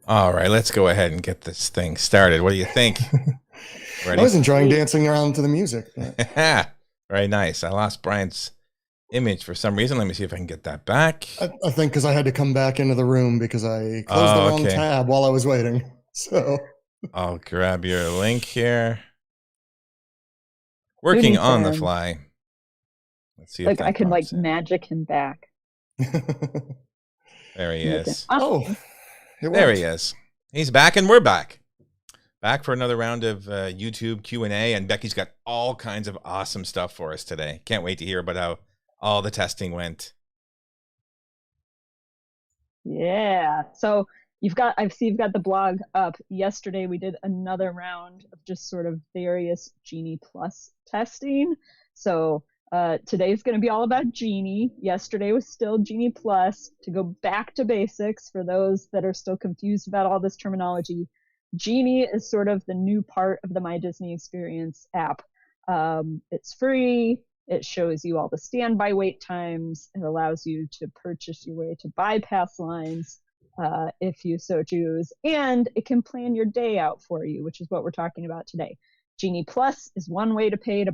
All right, let's go ahead and get this thing started. What do you think? I Ready? was enjoying dancing around to the music. Very nice. I lost Brian's image for some reason. Let me see if I can get that back. I think because I had to come back into the room because I closed the Oh, wrong okay. tab while I was waiting. So I'll grab your link here. Looney Working on the Tunes. fly. Let's see if Like I that could pops in. magic him back. There he Make it is. oh, awesome. it There worked. he is. He's back and we're back. Back for another round of YouTube Q&A, and Becky's got all kinds of awesome stuff for us today. Can't wait to hear about how all the testing went. Yeah. So I see you've got the blog up. Yesterday we did another round of just sort of various Genie Plus testing. So today's going to be all about Genie. Yesterday was still Genie Plus. To go back to basics for those that are still confused about all this terminology, Genie is sort of the new part of the My Disney Experience app. It's free. It shows you all the standby wait times. It allows you to purchase your way to bypass lines if you so choose. And it can plan your day out for you, which is what we're talking about today. Genie Plus is one way to pay to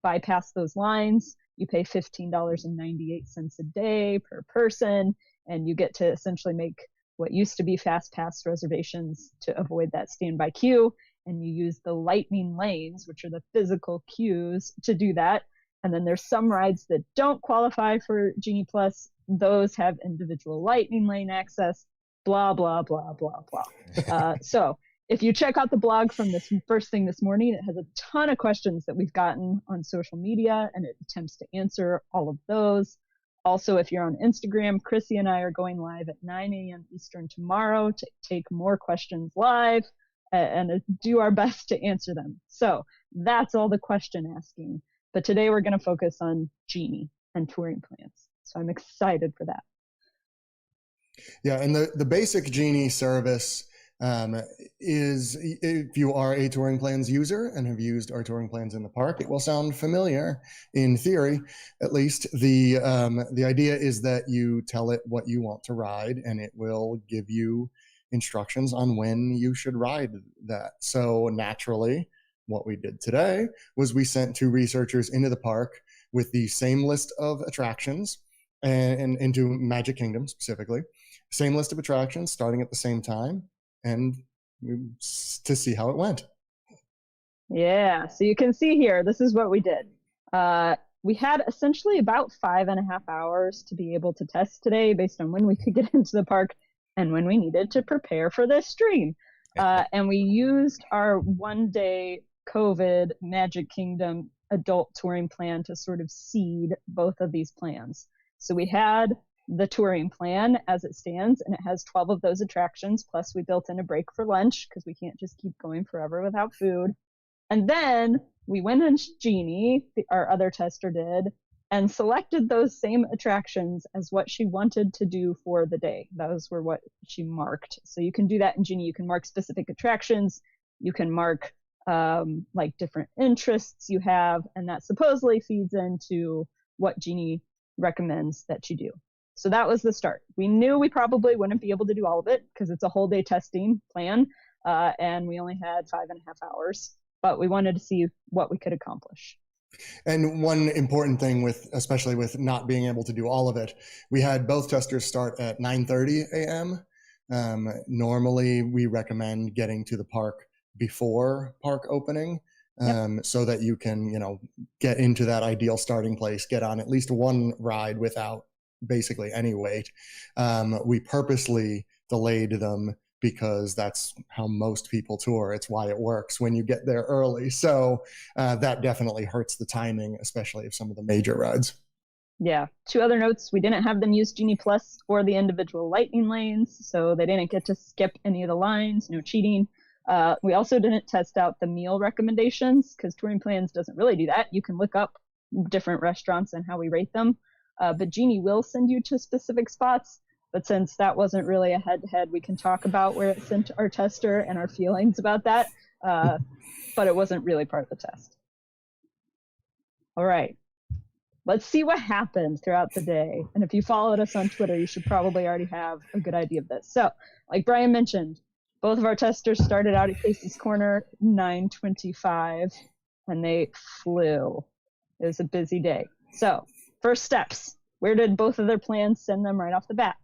bypass those lines. You pay $15.98 a day per person, and you get to essentially make what used to be fast pass reservations to avoid that standby queue. And you use the lightning lanes, which are the physical queues, to do that. And then there's some rides that don't qualify for Genie Plus. Those have individual lightning lane access, blah, blah, blah, blah, blah. So if you check out the blog from this first thing this morning, it has a ton of questions that we've gotten on social media, and it attempts to answer all of those. Also, if you're on Instagram, Chrissy and I are going live at 9 a.m. Eastern tomorrow to take more questions live and do our best to answer them. So that's all the question asking. But today we're going to focus on Genie and touring plans. So I'm excited for that. Yeah, and the basic Genie service is, if you are a touring plans user and have used our touring plans in the park, it will sound familiar in theory. At least the idea is that you tell it what you want to ride, and it will give you instructions on when you should ride that. So naturally, what we did today was we sent two researchers into the park with the same list of attractions and into Magic Kingdom specifically, same list of attractions starting at the same time, and to see how it went. Yeah, so you can see here, this is what we did. We had essentially about 5.5 hours to be able to test today based on when we could get into the park and when we needed to prepare for this stream. And we used our one-day COVID Magic Kingdom adult touring plan to sort of seed both of these plans. So we had the touring plan as it stands, and it has 12 of those attractions, plus we built in a break for lunch because we can't just keep going forever without food. And then we went into Genie, our other tester did, and selected those same attractions as what she wanted to do for the day. Those were what she marked. So you can do that in Genie. You can mark specific attractions. You can mark like different interests you have, and that supposedly feeds into what Genie recommends that you do. So that was the start. We knew we probably wouldn't be able to do all of it because it's a whole day testing plan, and we only had 5.5 hours, but we wanted to see what we could accomplish. And one important thing especially with not being able to do all of it, we had both testers start at 9:30 a.m. Normally we recommend getting to the park before park opening, so that you can, get into that ideal starting place, get on at least one ride without basically any wait. We purposely delayed them because that's how most people tour. It's why it works when you get there early. So that definitely hurts the timing, especially of some of the major rides. Yeah. 2 other notes. We didn't have them use Genie Plus or the individual lightning lanes, so they didn't get to skip any of the lines, no cheating. We also didn't test out the meal recommendations because touring plans doesn't really do that. You can look up different restaurants and how we rate them. But Genie will send you to specific spots. But since that wasn't really a head-to-head, we can talk about where it sent our tester and our feelings about that. But it wasn't really part of the test. All right. Let's see what happened throughout the day. And if you followed us on Twitter, you should probably already have a good idea of this. So, like Brian mentioned, Both of our testers started out at Casey's Corner 9:25, and they flew. It was a busy day. So, first steps. Where did both of their plans send them right off the bat?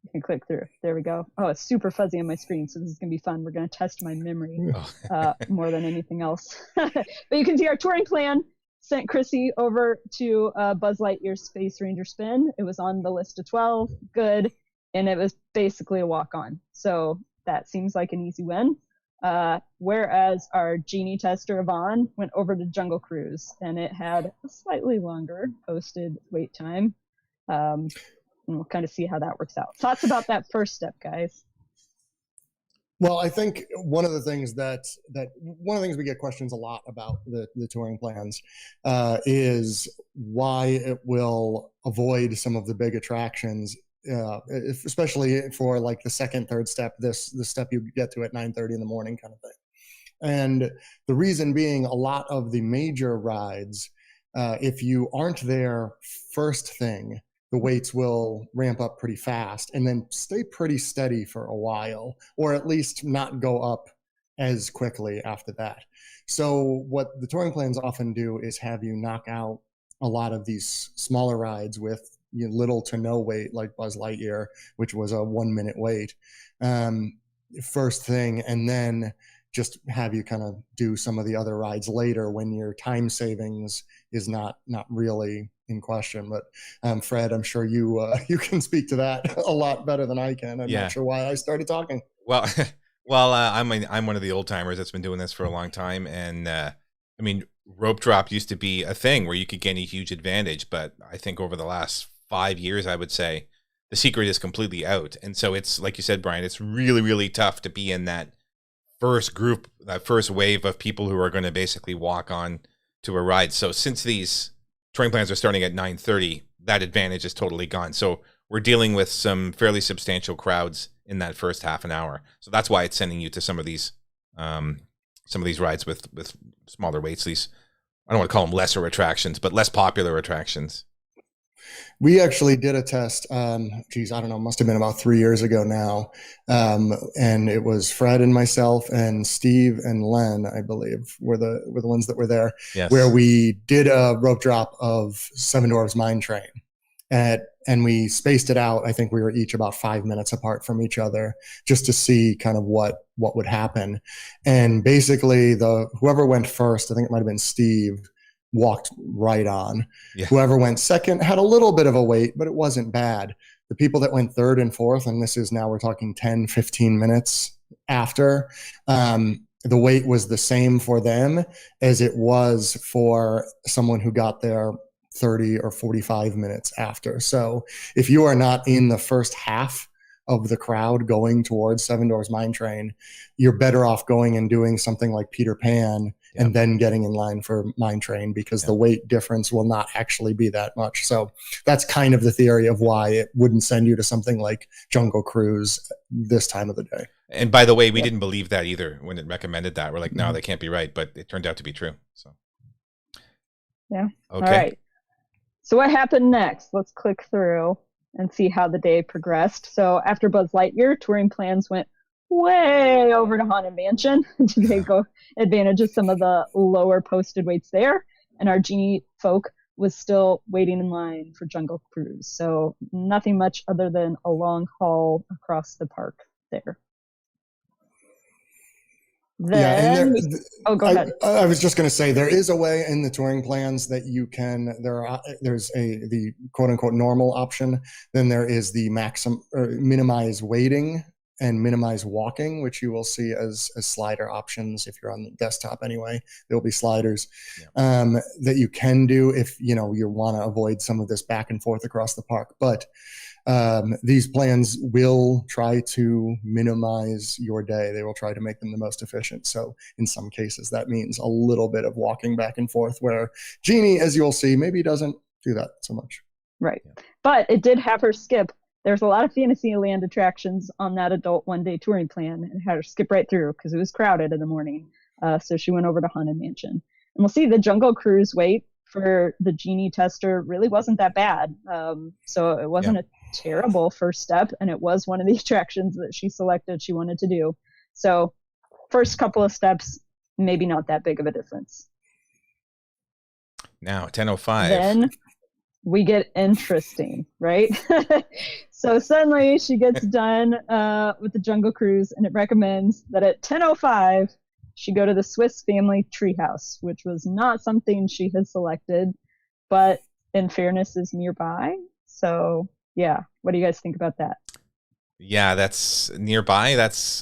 You can click through. There we go. Oh, it's super fuzzy on my screen, so this is going to be fun. We're going to test my memory more than anything else. But you can see our touring plan sent Chrissy over to Buzz Lightyear's Space Ranger spin. It was on the list of 12. Good. And it was basically a walk-on. So that seems like an easy win. Whereas our Genie tester, Yvonne, went over to Jungle Cruise, and it had a slightly longer posted wait time. And we'll kind of see how that works out. Thoughts about that first step, guys? Well, I think one of the things we get questions a lot about the touring plans is why it will avoid some of the big attractions, especially for like the second, third step, the step you get to at 9:30 in the morning kind of thing. And the reason being, a lot of the major rides, if you aren't there first thing, the waits will ramp up pretty fast and then stay pretty steady for a while, or at least not go up as quickly after that. So what the touring plans often do is have you knock out a lot of these smaller rides with little to no wait, like Buzz Lightyear, which was a 1 minute wait, first thing, and then just have you kind of do some of the other rides later when your time savings is not really in question. But Fred, I'm sure you can speak to that a lot better than I can. I'm not sure why I started talking. Well, I'm one of the old timers that's been doing this for a long time, and I mean, rope drop used to be a thing where you could gain a huge advantage, but I think over the last 5 years, I would say the secret is completely out. And so it's like you said, Brian, it's really, really tough to be in that first group, that first wave of people who are going to basically walk on to a ride. So since these touring plans are starting at 9:30, that advantage is totally gone. So we're dealing with some fairly substantial crowds in that first half an hour. So that's why it's sending you to some of these rides with smaller waits. These, I don't want to call them lesser attractions, but less popular attractions. We actually did a test, I don't know, must have been about 3 years ago now. And it was Fred and myself and Steve and Len, I believe, were the ones that were there, yes, where we did a rope drop of Seven Dwarfs Mine Train. And we spaced it out. I think we were each about 5 minutes apart from each other, just to see kind of what would happen. And basically whoever went first, I think it might've been Steve, walked right on. Yeah. Whoever went second had a little bit of a wait, but it wasn't bad. The people that went third and fourth, and this is now we're talking 10, 15 minutes after, the wait was the same for them as it was for someone who got there 30 or 45 minutes after. So if you are not in the first half of the crowd going towards Seven Dwarfs Mine Train, you're better off going and doing something like Peter Pan, and then getting in line for Mine Train, because the weight difference will not actually be that much. So that's kind of the theory of why it wouldn't send you to something like Jungle Cruise this time of the day. And by the way, we didn't believe that either when it recommended that. We're like, no, that can't be right, but it turned out to be true. So yeah. Okay. All right. So what happened next? Let's click through and see how the day progressed. So after Buzz Lightyear, touring plans went way over to Haunted Mansion to take advantage of some of the lower posted waits there. And our Genie folk was still waiting in line for Jungle Cruise. So nothing much other than a long haul across the park there. Then, go ahead. I was just going to say, there is a way in the touring plans that you can, there's the quote unquote normal option. Then there is the maximum or minimize waiting and minimize walking, which you will see as slider options. If you're on the desktop anyway, there'll be sliders that you can do if you want to avoid some of this back and forth across the park. But these plans will try to minimize your day. They will try to make them the most efficient. So in some cases, that means a little bit of walking back and forth, where Genie, as you'll see, maybe doesn't do that so much. Right. But it did have her skip. There's a lot of Fantasyland attractions on that adult one-day touring plan, and had her skip right through because it was crowded in the morning. So she went over to Haunted Mansion. And we'll see the Jungle Cruise wait for the Genie tester really wasn't that bad. So it wasn't a terrible first step, and it was one of the attractions that she selected she wanted to do. So first couple of steps, maybe not that big of a difference. Now 10:05. Then we get interesting, right? So suddenly she gets done with the Jungle Cruise, and it recommends that at 10:05 she go to the Swiss Family Treehouse, which was not something she had selected, but in fairness is nearby. So yeah, what do you guys think about that? Yeah, that's nearby.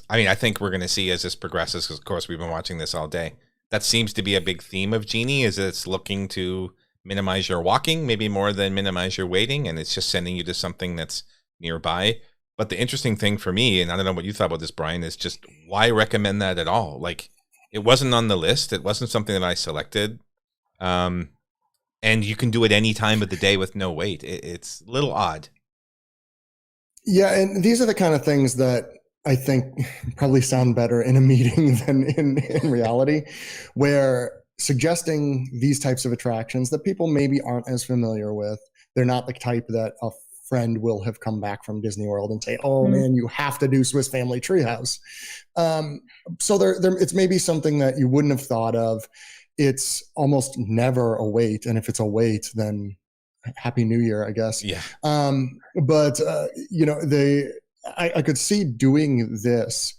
I think we're going to see as this progresses, because of course we've been watching this all day. That seems to be a big theme of Genie, is it's looking to minimize your walking, maybe more than minimize your waiting, and it's just sending you to something that's nearby. But the interesting thing for me, and I don't know what you thought about this, Brian, is just why recommend that at all? Like, it wasn't on the list. It wasn't something that I selected. And you can do it any time of the day with no wait. It's a little odd. Yeah, and these are the kind of things that I think probably sound better in a meeting than in reality, where suggesting these types of attractions that people maybe aren't as familiar with, they're not the type that a friend will have come back from Disney World and say, oh man, you have to do Swiss Family Treehouse. So it's maybe something that you wouldn't have thought of. It's almost never a wait. And if it's a wait, then Happy New Year, I guess. Yeah. But I could see doing this,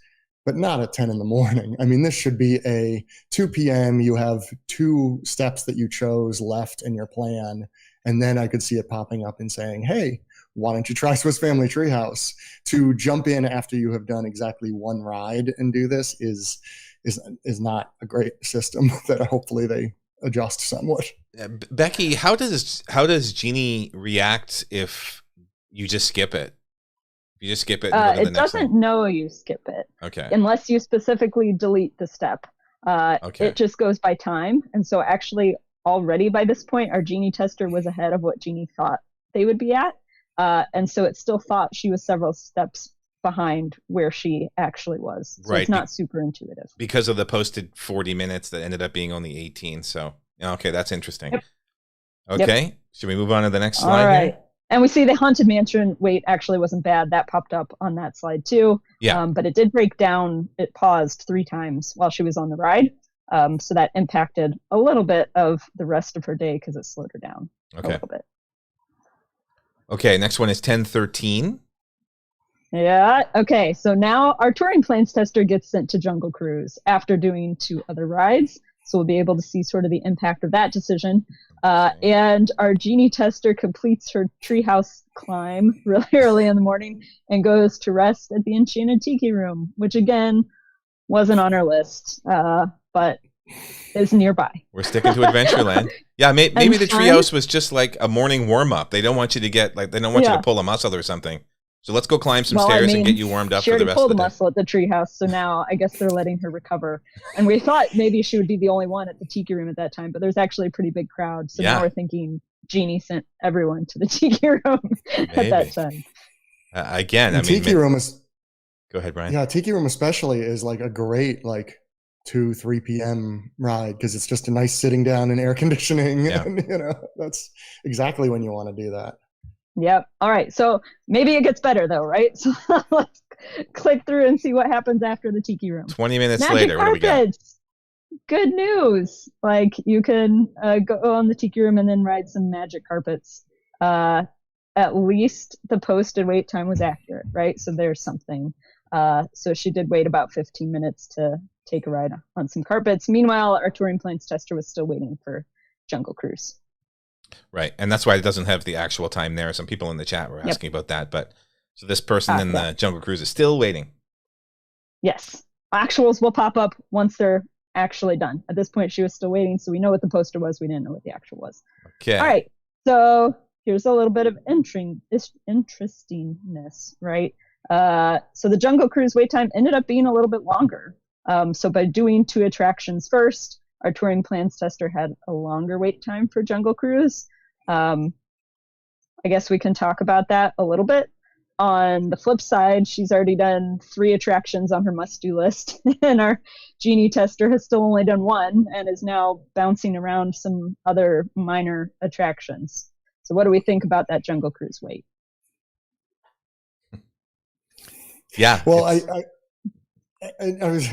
but not at 10 in the morning. I mean, this should be a 2 p.m. You have 2 steps that you chose left in your plan. And then I could see it popping up and saying, hey, why don't you try Swiss Family Treehouse? To jump in after you have done exactly 1 ride and do this is not a great system that hopefully they adjust somewhat. Becky, how does Genie react if you just skip it? You just skip it. And go to the next doesn't one? know you skip it. Okay. Unless you specifically delete the step. Okay. It just goes by time. And so actually already by this point, our Genie tester was ahead of what Genie thought they would be at. And so it still thought she was several steps behind where she actually was. So right. It's not super intuitive. Because of the posted 40 minutes that ended up being only 18. So, okay, that's interesting. Yep. Okay. Yep. Should we move on to the next slide? All right. Here? And we see the Haunted Mansion wait actually wasn't bad. That popped up on that slide too. Yeah. But it did break down. It paused 3 times while she was on the ride. So that impacted a little bit of the rest of her day because it slowed her down a little bit. Okay, next one is 10:13. Yeah. Okay. So now our touring plans tester gets sent to Jungle Cruise after doing 2 other rides. So we'll be able to see sort of the impact of that decision. And our Genie tester completes her treehouse climb really early in the morning and goes to rest at the Enchanted Tiki Room, which again wasn't on our list, but is nearby. We're sticking to Adventureland. Yeah, maybe the treehouse was just like a morning warm up. They don't want you to get you to pull a muscle or something. So let's go climb some stairs and get you warmed up for the rest of the day. She already pulled a muscle at the treehouse, so now I guess they're letting her recover. And we thought maybe she would be the only one at the Tiki Room at that time, but there's actually a pretty big crowd. So now we're thinking Genie sent everyone to the Tiki Room at that time. Tiki Room is. Go ahead, Brian. Yeah, Tiki Room especially is like a great 2-3 p.m. ride because it's just a nice sitting down and air conditioning. Yeah. And, that's exactly when you want to do that. Yep. All right. So maybe it gets better though, right? So let's click through and see what happens after the Tiki Room. 20 minutes later, what do we got? Good news. You can go on the Tiki Room and then ride some magic carpets. At least the posted wait time was accurate, right? So there's something. So she did wait about 15 minutes to take a ride on some carpets. Meanwhile, our touring plans tester was still waiting for Jungle Cruise. Right. And that's why it doesn't have the actual time there. Some people in the chat were asking about that. But so this person in the Jungle Cruise is still waiting. Yes. Actuals will pop up once they're actually done. At this point, she was still waiting. So we know what the poster was. We didn't know what the actual was. Okay. All right. So here's a little bit of interestingness, right? So the Jungle Cruise wait time ended up being a little bit longer. So by doing 2 attractions first, our touring plans tester had a longer wait time for Jungle Cruise. I guess we can talk about that a little bit. on the flip side, she's already done 3 attractions on her must-do list, and our Genie tester has still only done 1 and is now bouncing around some other minor attractions. So what do we think about that Jungle Cruise wait? Yeah. Well, I was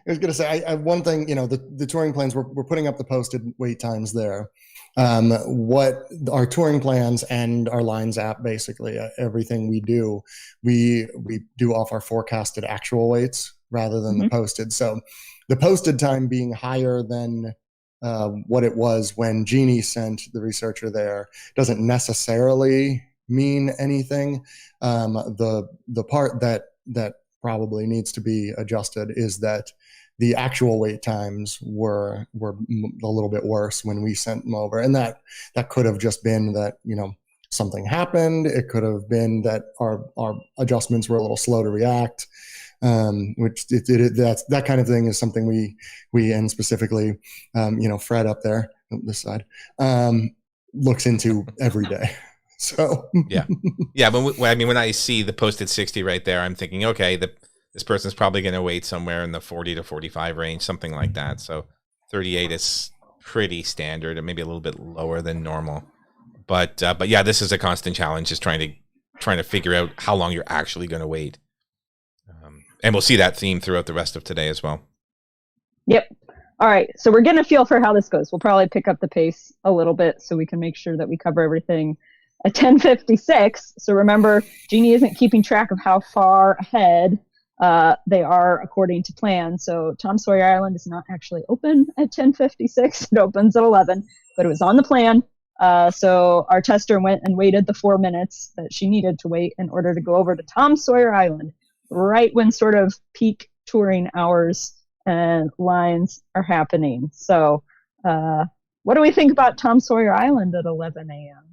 going to say, one thing, the touring plans, we're putting up the posted wait times there. What our touring plans and our Lines app, basically everything we do off our forecasted actual waits rather than the posted. So the posted time being higher than what it was when Genie sent the researcher there doesn't necessarily mean anything. The part that probably needs to be adjusted is that the actual wait times were a little bit worse when we sent them over, and that could have just been that something happened. It could have been that our adjustments were a little slow to react, which that's that kind of thing is something we and specifically Fred up there this side looks into every day. So yeah. When I see the posted 60 right there, I'm thinking, okay, this person's probably going to wait somewhere in the 40 to 45 range, something like that. So 38 is pretty standard, and maybe a little bit lower than normal. But yeah, this is a constant challenge, just trying to figure out how long you're actually going to wait. And we'll see that theme throughout the rest of today as well. Yep. All right. So we're getting a feel for how this goes. We'll probably pick up the pace a little bit so we can make sure that we cover everything at 10:56. So remember, Genie isn't keeping track of how far ahead they are according to plan. So Tom Sawyer Island is not actually open at 10:56. It opens at 11, but it was on the plan. So our tester went and waited the 4 minutes that she needed to wait in order to go over to Tom Sawyer Island, right when sort of peak touring hours and lines are happening. So what do we think about Tom Sawyer Island at 11 a.m.?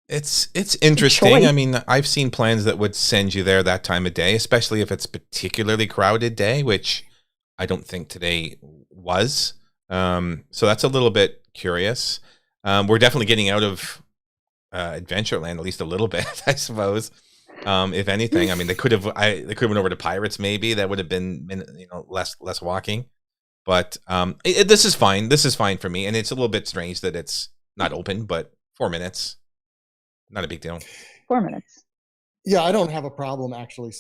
It's interesting. I mean, I've seen plans that would send you there that time of day, especially if it's particularly crowded day, which I don't think today was. So that's a little bit curious. We're definitely getting out of Adventureland at least a little bit, I suppose. If anything, I mean, they could have went over to Pirates. Maybe that would have been less walking. But this is fine. This is fine for me, and it's a little bit strange that it's not open. But 4 minutes. Not a big deal. 4 minutes. Yeah, I don't have a problem actually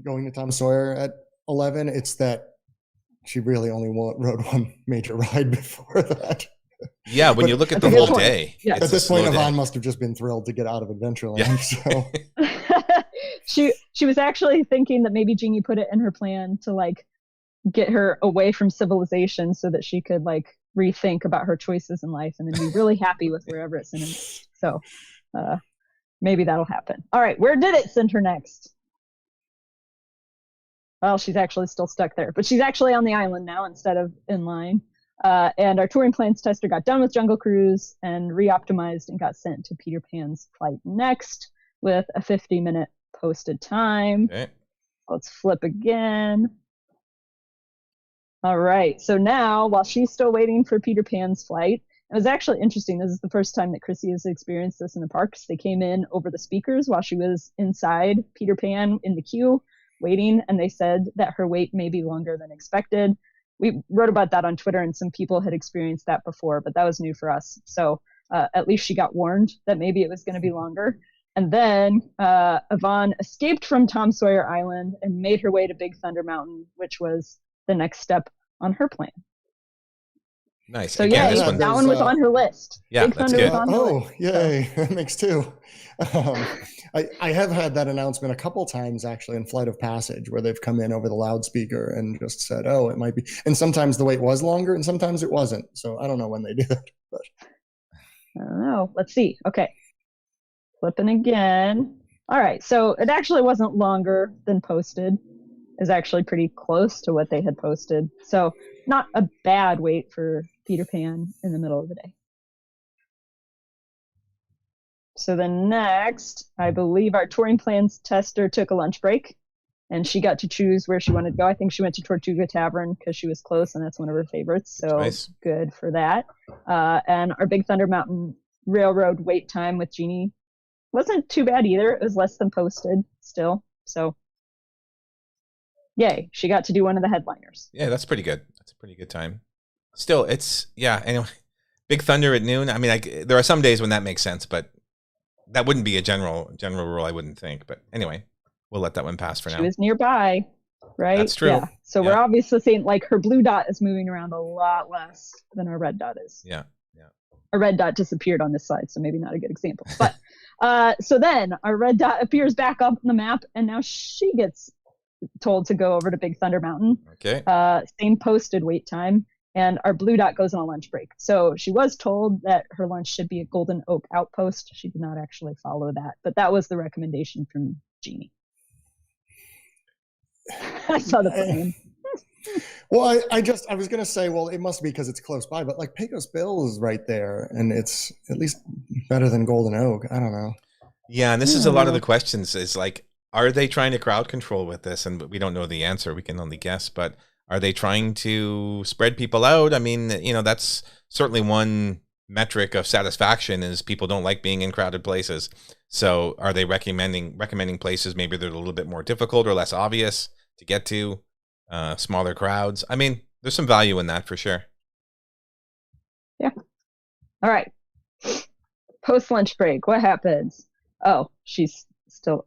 going to Tom Sawyer at 11. It's that she really only rode one major ride before that. Yeah, when you look at the whole day. Yeah. At this point, Yvonne must have just been thrilled to get out of Adventureland. Yeah. So she was actually thinking that maybe Genie put it in her plan to get her away from civilization so that she could rethink about her choices in life and then be really happy with wherever it's in. So maybe that'll happen. All right, where did it send her next? Well, she's actually still stuck there, but she's actually on the island now instead of in line. And our touring plans tester got done with Jungle Cruise and re-optimized and got sent to Peter Pan's flight next with a 50-minute posted time. Okay. Let's flip again. All right, so now while she's still waiting for Peter Pan's flight, it was actually interesting. This is the first time that Chrissy has experienced this in the parks. They came in over the speakers while she was inside Peter Pan in the queue waiting, and they said that her wait may be longer than expected. We wrote about that on Twitter, and some people had experienced that before, but that was new for us. So at least she got warned that maybe it was going to be longer. And then Yvonne escaped from Tom Sawyer Island and made her way to Big Thunder Mountain, which was the next step on her plan. Nice. So again, that one was on her list. Yeah, Big that's Thunder good. was on her list. Yay. That makes two. I have had that announcement a couple times actually in Flight of Passage where they've come in over the loudspeaker and just said, oh, it might be. And sometimes the wait was longer and sometimes it wasn't. So I don't know when they did it. But. I don't know. Let's see. Okay. Flipping again. All right. So it actually wasn't longer than posted. It was actually pretty close to what they had posted. So not a bad wait for Peter Pan in the middle of the day. So then next, I believe our touring plans tester took a lunch break and she got to choose where she wanted to go. I think she went to Tortuga Tavern because she was close and that's one of her favorites. So nice. Good for that. And our Big Thunder Mountain Railroad wait time with Genie wasn't too bad either. It was less than posted still. So yay, she got to do one of the headliners. Yeah, that's pretty good. That's a pretty good time. Still, it's, yeah, anyway. Big Thunder at noon. I mean, there are some days when that makes sense, but that wouldn't be a general rule, I wouldn't think. But anyway, we'll let that one pass for now. She was nearby, right? That's true. Yeah. So we're obviously saying like her blue dot is moving around a lot less than our red dot is. Yeah. A red dot disappeared on this side, so maybe not a good example. But so then our red dot appears back up on the map, and now she gets told to go over to Big Thunder Mountain. Okay. Same posted wait time, and our blue dot goes on a lunch break. So she was told that her lunch should be at Golden Oak Outpost. She did not actually follow that, but that was the recommendation from Genie. I saw the plan. Well, I was going to say, well, it must be because it's close by, but like Pecos Bill is right there, and it's at least better than Golden Oak. I don't know. Yeah, and this is a lot of the questions is like, are they trying to crowd control with this? And we don't know the answer. We can only guess, but are they trying to spread people out? I mean, that's certainly one metric of satisfaction is people don't like being in crowded places. So are they recommending places maybe they're a little bit more difficult or less obvious to get to? Smaller crowds. I mean, there's some value in that for sure. Yeah. All right. Post lunch break. What happens? Oh, she's still.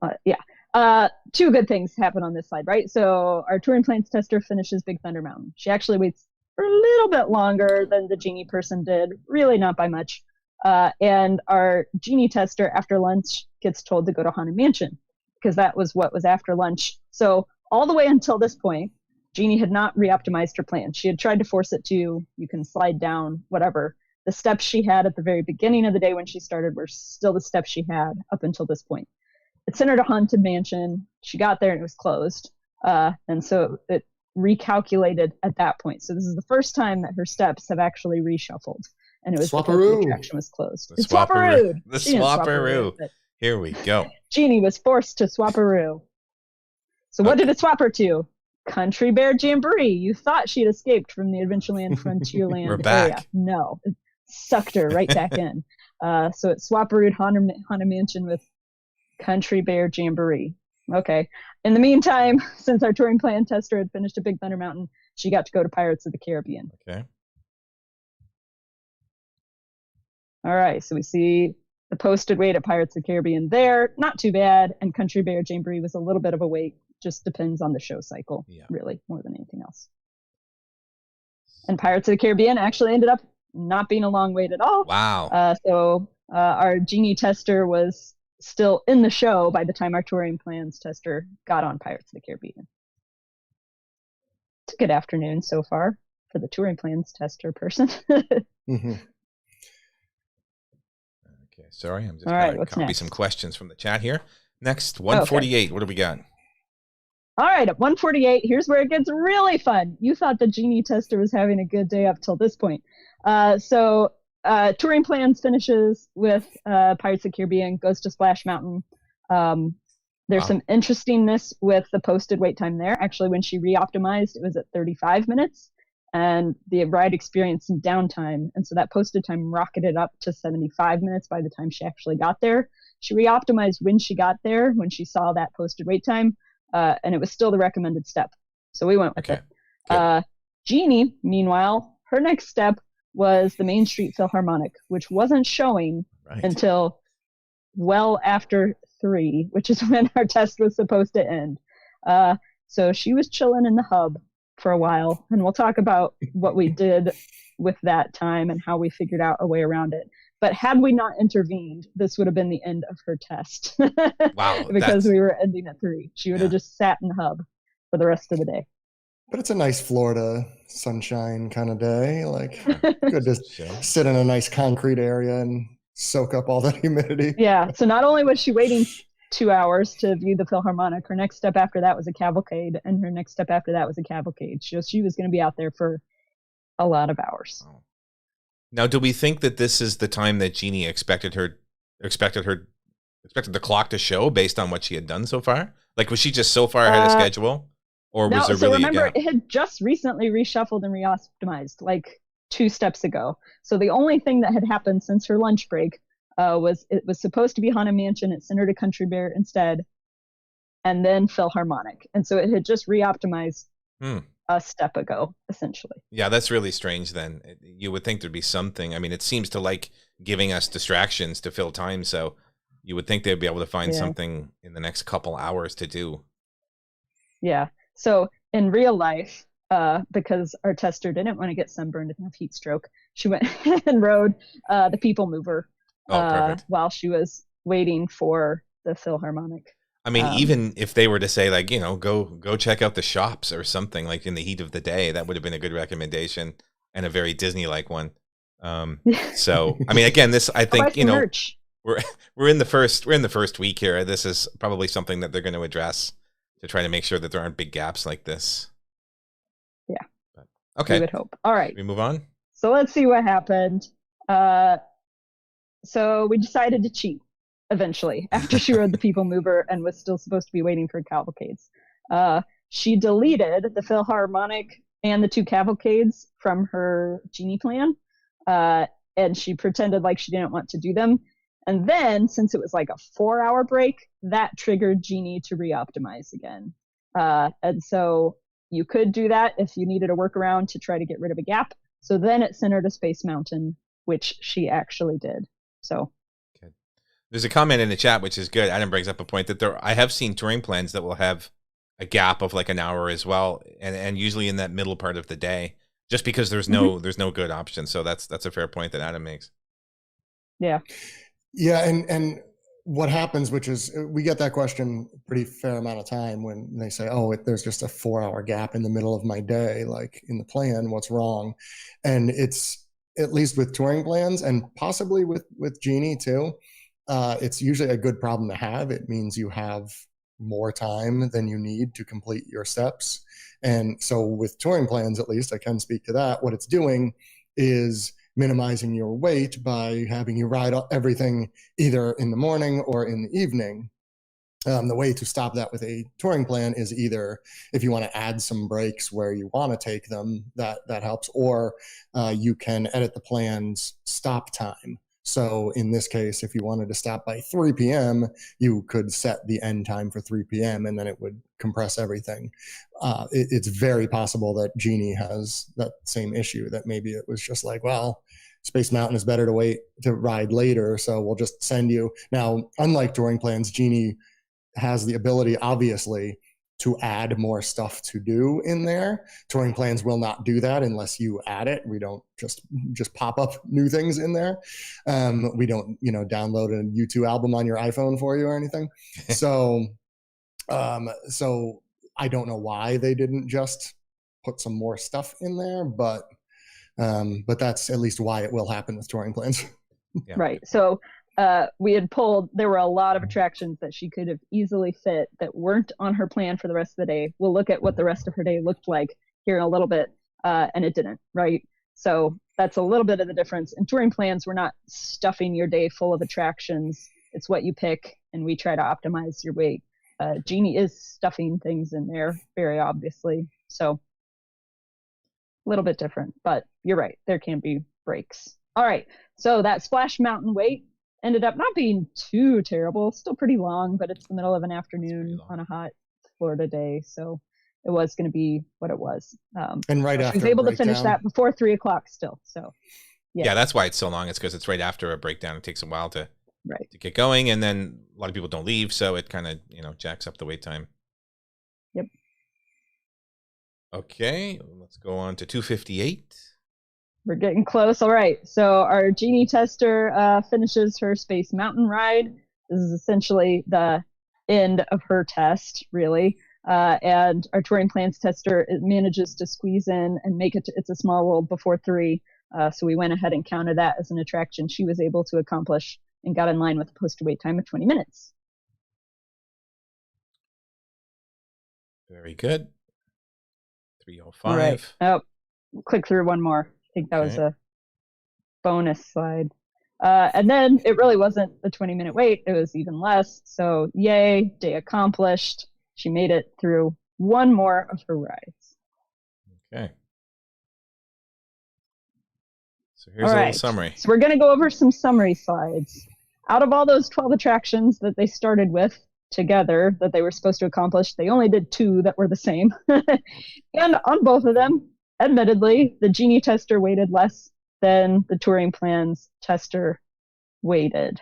Two good things happen on this side, right? So our touring plans tester finishes Big Thunder Mountain. She actually waits for a little bit longer than the Genie person did. Really, not by much. And our Genie tester after lunch gets told to go to Haunted Mansion because that was what was after lunch. So all the way until this point, Genie had not re-optimized her plan. She had tried to force it to, you can slide down, whatever. The steps she had at the very beginning of the day when she started were still the steps she had up until this point. It sent her to Haunted Mansion. She got there and it was closed. And so it recalculated at that point. So this is the first time that her steps have actually reshuffled. And it was because the attraction was closed. The Swapperoo. The Swapperoo. Here we go. Genie was forced to Swapperoo. So what did it swap her to? Country Bear Jamboree. You thought she'd escaped from the Adventureland Frontierland We're back. area. No, it sucked her right back in. So it swapperooed Haunted Mansion with Country Bear Jamboree. Okay. In the meantime, since our touring plan tester had finished at Big Thunder Mountain, she got to go to Pirates of the Caribbean. Okay. All right. So we see the posted wait at Pirates of the Caribbean there. Not too bad. And Country Bear Jamboree was a little bit of a wait. Just depends on the show cycle, really, more than anything else. And Pirates of the Caribbean actually ended up not being a long wait at all. Wow. So our Genie tester was still in the show by the time our touring plans tester got on Pirates of the Caribbean. It's a good afternoon so far for the touring plans tester person. Mm-hmm. Okay, sorry. I'm just going to copy some questions from the chat here. Next, 148. Okay. What do we got? All right, at 148, here's where it gets really fun. You thought the Genie tester was having a good day up till this point. So touring plans finishes with Pirates of the Caribbean, goes to Splash Mountain. There's some interestingness with the posted wait time there. Actually, when she re-optimized, it was at 35 minutes, and the ride experienced some downtime. And so that posted time rocketed up to 75 minutes by the time she actually got there. She re-optimized when she got there, when she saw that posted wait time. And it was still the recommended step. So we went with it. Genie, meanwhile, her next step was the Main Street Philharmonic, which wasn't showing until well after 3, which is when our test was supposed to end. So she was chilling in the hub for a while. And we'll talk about what we did with that time and how we figured out a way around it. But had we not intervened, this would have been the end of her test. Wow. Because we were ending at 3. She would have just sat in the hub for the rest of the day. But it's a nice Florida sunshine kind of day. Like, good to sit in a nice concrete area and soak up all that humidity. Yeah. So not only was she waiting 2 hours to view the Philharmonic, her next step after that was a cavalcade, and her next step after that was a cavalcade. So she was going to be out there for a lot of hours. Oh. Now, do we think that this is the time that Genie expected the clock to show based on what she had done so far? Like, was she just so far ahead of schedule, or was there really remember, a gap? It had just recently reshuffled and re-optimized like 2 steps ago. So the only thing that had happened since her lunch break it was supposed to be Haunted Mansion. It centered a Country Bear instead, and then Philharmonic. And so it had just re-optimized a step ago, essentially. Yeah, that's really strange then. You would think there'd be something. I mean, it seems to like giving us distractions to fill time, so you would think they'd be able to find something in the next couple hours to do. Yeah. So in real life, because our tester didn't want to get sunburned and have heat stroke, she went and rode the People Mover while she was waiting for the Philharmonic. I mean, even if they were to say, like, you know, go check out the shops or something, like in the heat of the day, that would have been a good recommendation and a very Disney-like one. So, I mean, again, this, I think, you know, we're in the first week here. This is probably something that they're going to address to try to make sure that there aren't big gaps like this. Yeah. But, okay. We would hope. All right. Should we move on? So let's see what happened. So we decided to cheat eventually after she rode the People Mover and was still supposed to be waiting for cavalcades. She deleted the Philharmonic and the 2 cavalcades from her Genie plan. And she pretended like she didn't want to do them. And then, since it was like a 4-hour break, that triggered Genie to re-optimize again. And so you could do that if you needed a workaround to try to get rid of a gap. So then it centered a Space Mountain, which she actually did. So good. There's a comment in the chat, which is good. Adam brings up a point that I have seen touring plans that will have a gap of like an hour as well, and usually in that middle part of the day, just because there's no good option. So that's a fair point that Adam makes. Yeah. Yeah, and what happens, which is we get that question a pretty fair amount of time when they say, oh, there's just a 4-hour gap in the middle of my day, like in the plan, what's wrong? And it's, at least with touring plans and possibly with Genie too, it's usually a good problem to have. It means you have more time than you need to complete your steps. And so with touring plans, at least I can speak to that, what it's doing is minimizing your wait by having you ride everything either in the morning or in the evening. The way to stop that with a touring plan is either if you want to add some breaks where you want to take them, that helps, or you can edit the plan's stop time. So in this case, if you wanted to stop by 3 p.m., you could set the end time for 3 p.m. and then it would compress everything. It's very possible that Genie has that same issue, that maybe it was just like, well, Space Mountain is better to wait to ride later, so we'll just send you. Now, unlike touring plans, Genie has the ability, obviously, to add more stuff to do in there. Touring plans will not do that unless you add it. We don't just pop up new things in there. We don't, download a U2 album on your iPhone for you or anything. So I don't know why they didn't just put some more stuff in there, but that's at least why it will happen with touring plans. Yeah. Right. So we had pulled, there were a lot of attractions that she could have easily fit that weren't on her plan for the rest of the day. We'll look at what the rest of her day looked like here in a little bit, and it didn't, right? So that's a little bit of the difference. In touring plans, we're not stuffing your day full of attractions. It's what you pick, and we try to optimize your wait. Genie is stuffing things in there, very obviously. So a little bit different, but you're right. There can be breaks. All right. So that Splash Mountain wait ended up not being too terrible, still pretty long, but it's the middle of an afternoon on a hot Florida day. So it was going to be what it was. And right after I was able to finish that before 3:00 still. So yeah, that's why it's so long. It's because it's right after a breakdown. It takes a while to get going. And then a lot of people don't leave. So it kind of, jacks up the wait time. Yep. Okay. Let's go on to 258. We're getting close. All right. So our Genie tester finishes her Space Mountain ride. This is essentially the end of her test, really. And our touring plans tester manages to squeeze in and make it to It's a Small World before 3. So we went ahead and counted that as an attraction she was able to accomplish and got in line with a posted wait time of 20 minutes. Very good. 305. All right. Oh, click through one more. I think that was a bonus slide. And then it really wasn't a 20-minute wait. It was even less. So yay, day accomplished. She made it through one more of her rides. Okay. So here's a little summary. So we're going to go over some summary slides. out of all those 12 attractions that they started with together that they were supposed to accomplish, they only did 2 that were the same. And on both of them, admittedly, the Genie tester weighted less than the touring plans tester weighted.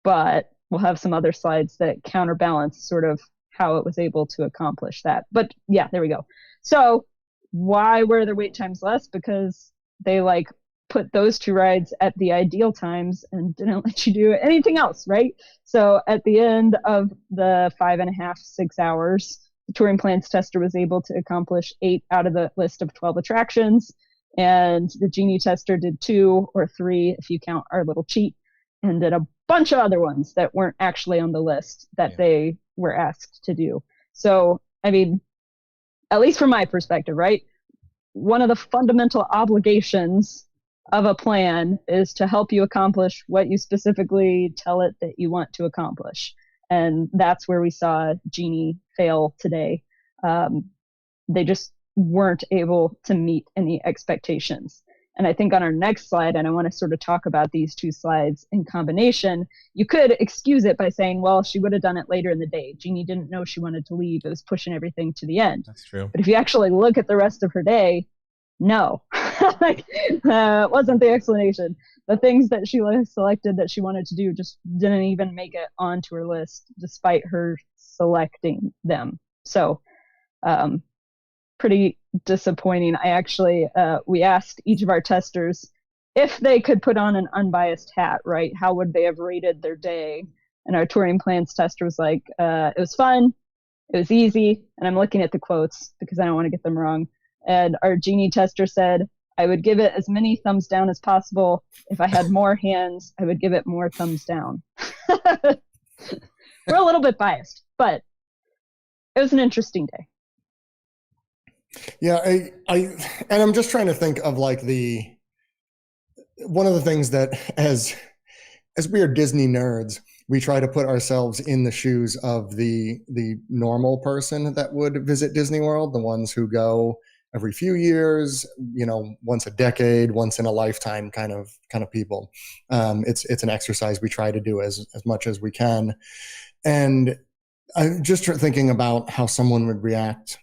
But we'll have some other slides that counterbalance sort of how it was able to accomplish that. But yeah, there we go. So why were their wait times less? Because they like put those 2 rides at the ideal times and didn't let you do anything else, right? So at the end of the 5.5, 6 hours, the touring plans tester was able to accomplish 8 out of the list of 12 attractions. And the Genie tester did 2 or 3, if you count our little cheat, and did a bunch of other ones that weren't actually on the list that they were asked to do. So, I mean, at least from my perspective, right? One of the fundamental obligations of a plan is to help you accomplish what you specifically tell it that you want to accomplish. And that's where we saw Genie fail today. They just weren't able to meet any expectations. And I think on our next slide, and I want to sort of talk about these 2 slides in combination, you could excuse it by saying, well, she would have done it later in the day. Genie didn't know she wanted to leave. It was pushing everything to the end. That's true. But if you actually look at the rest of her day, no, wasn't the explanation. The things that she selected that she wanted to do just didn't even make it onto her list, despite her selecting them. So, pretty disappointing. I actually, we asked each of our testers if they could put on an unbiased hat, right? How would they have rated their day? And our touring plans tester was like, it was fun, it was easy, and I'm looking at the quotes because I don't want to get them wrong. And our Genie tester said, I would give it as many thumbs down as possible. If I had more hands, I would give it more thumbs down. We're a little bit biased, but it was an interesting day. Yeah, and I'm just trying to think of like one of the things that as we are Disney nerds, we try to put ourselves in the shoes of the normal person that would visit Disney World, the ones who go every few years, once a decade, once in a lifetime kind of people. It's an exercise we try to do as much as we can. And I'm just thinking about how someone would react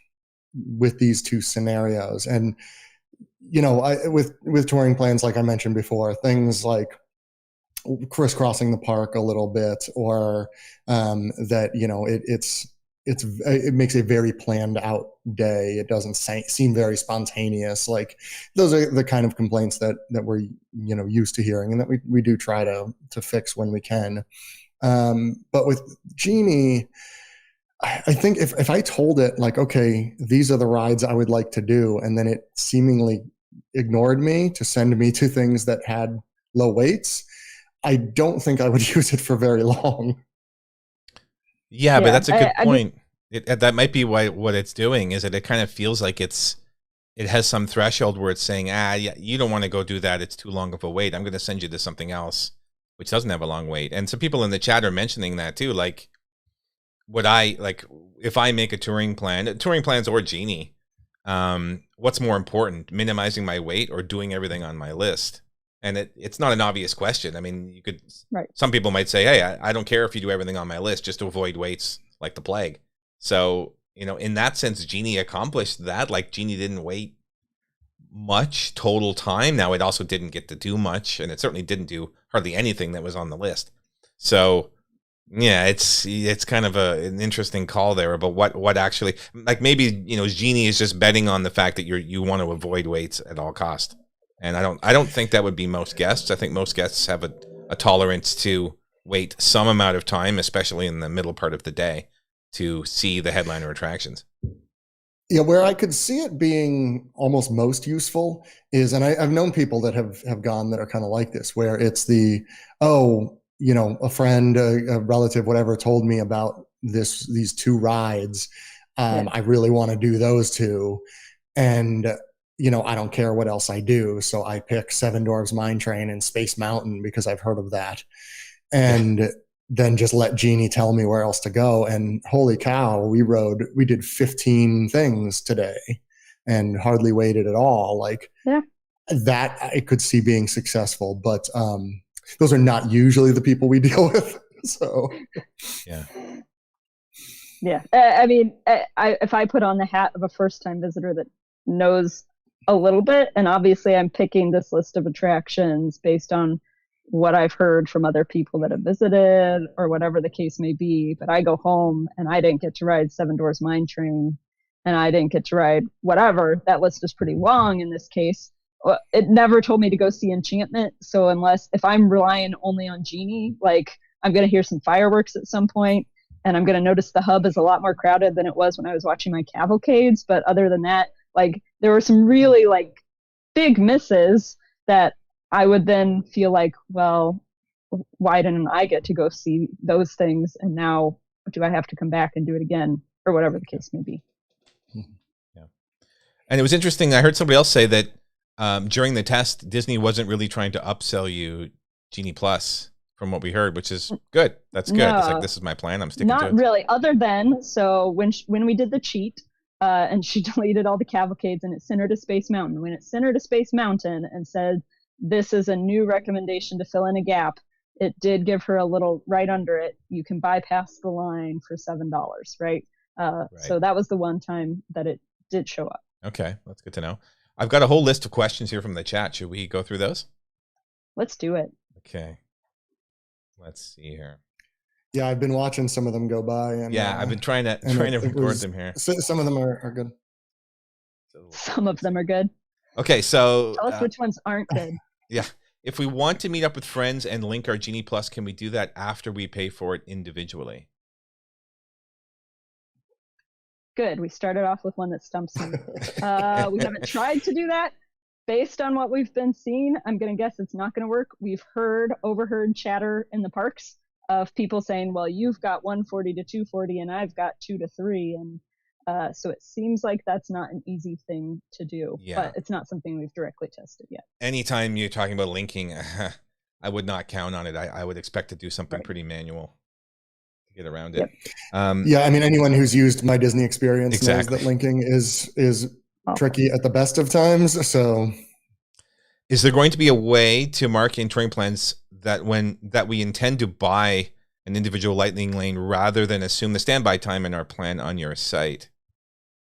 with these 2 scenarios. And, with touring plans, like I mentioned before, things like crisscrossing the park a little bit, or that, it makes a very planned out day. It doesn't seem very spontaneous. Like those are the kind of complaints that we're, used to hearing, and that we do try to fix when we can. But with Genie, I think if I told it like, okay, these are the rides I would like to do, and then it seemingly ignored me to send me to things that had low weights, I don't think I would use it for very long. Yeah, but that's a good point. That might be what it's doing, is that it kind of feels like it has some threshold where it's saying, yeah, you don't want to go do that. It's too long of a wait. I'm going to send you to something else, which doesn't have a long wait. And some people in the chat are mentioning that too. Like, if I make a touring plans or Genie, what's more important, minimizing my wait or doing everything on my list? And it's not an obvious question. I mean, some people might say, hey, I don't care if you do everything on my list, just to avoid waits like the plague. So, in that sense, Genie accomplished that. Like, Genie didn't wait much total time. Now, it also didn't get to do much, and it certainly didn't do hardly anything that was on the list. So, yeah, it's kind of an interesting call there about what actually, like, maybe, Genie is just betting on the fact that you want to avoid waits at all cost. And I don't think that would be most guests. I think most guests have a tolerance to wait some amount of time, especially in the middle part of the day, to see the headliner attractions. Yeah, where I could see it being almost most useful is, and I've known people that have gone that are kind of like this, where it's a friend, a relative, whatever, told me about these 2 rides. I really want to do those 2. And I don't care what else I do. So I pick Seven Dwarfs Mine Train and Space Mountain because I've heard of that. And then just let Genie tell me where else to go. And holy cow, we did 15 things today and hardly waited at all. Like that I could see being successful. But those are not usually the people we deal with. So Yeah. Yeah. I mean, if I put on the hat of a first-time visitor that knows a little bit, and obviously I'm picking this list of attractions based on what I've heard from other people that have visited or whatever the case may be, but I go home and I didn't get to ride Seven Doors Mine Train and I didn't get to ride whatever. That list is pretty long in this case. It never told me to go see Enchantment. So if I'm relying only on Genie, like I'm going to hear some fireworks at some point and I'm going to notice the hub is a lot more crowded than it was when I was watching my cavalcades. But other than that, like there were some really like big misses that I would then feel like, well, why didn't I get to go see those things? And now do I have to come back and do it again or whatever the case may be? Yeah. And it was interesting. I heard somebody else say that during the test, Disney wasn't really trying to upsell you Genie Plus from what we heard, which is good. That's good. No, it's like, this is my plan. I'm sticking to it. Not really. Other than, so when we did the cheat, and she deleted all the cavalcades and it sent her to Space Mountain. When it sent her to Space Mountain and said, this is a new recommendation to fill in a gap, it did give her a little right under it. You can bypass the line for $7, right? Right. So that was the one time that it did show up. Okay, that's good to know. I've got a whole list of questions here from the chat. Should we go through those? Let's do it. Okay. Let's see here. Yeah, I've been watching some of them go by, and yeah, I've been trying to record them here. Some of them are good. Some of them are good. Okay, so tell us which ones aren't good. Yeah, if we want to meet up with friends and link our Genie Plus, can we do that after we pay for it individually? Good. We started off with one that stumps me. We haven't tried to do that. Based on what we've been seeing, I'm going to guess it's not going to work. We've overheard chatter in the parks of people saying, well, you've got 140 to 240 and I've got 2 to 3. And so it seems like that's not an easy thing to do, but it's not something we've directly tested yet. Anytime you're talking about linking, I would not count on it. I would expect to do something pretty manual to get around it. Yeah, I mean, anyone who's used My Disney Experience knows that linking is tricky at the best of times. So is there going to be a way to mark in touring plans that we intend to buy an individual lightning lane rather than assume the standby time in our plan on your site?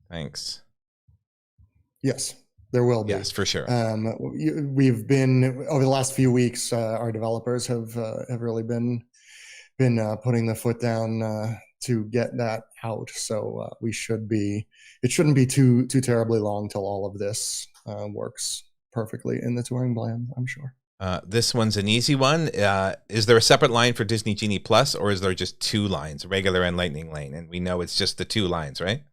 Thanks. Yes, there will be. Yes, for sure. We've been over the last few weeks. Our developers have really been putting the foot down to get that out. So it shouldn't be too terribly long till all of this works perfectly in the touring plan, I'm sure. This one's an easy one. Is there a separate line for Disney Genie Plus, or is there just 2 lines, regular and lightning lane? And we know it's just the 2 lines, right?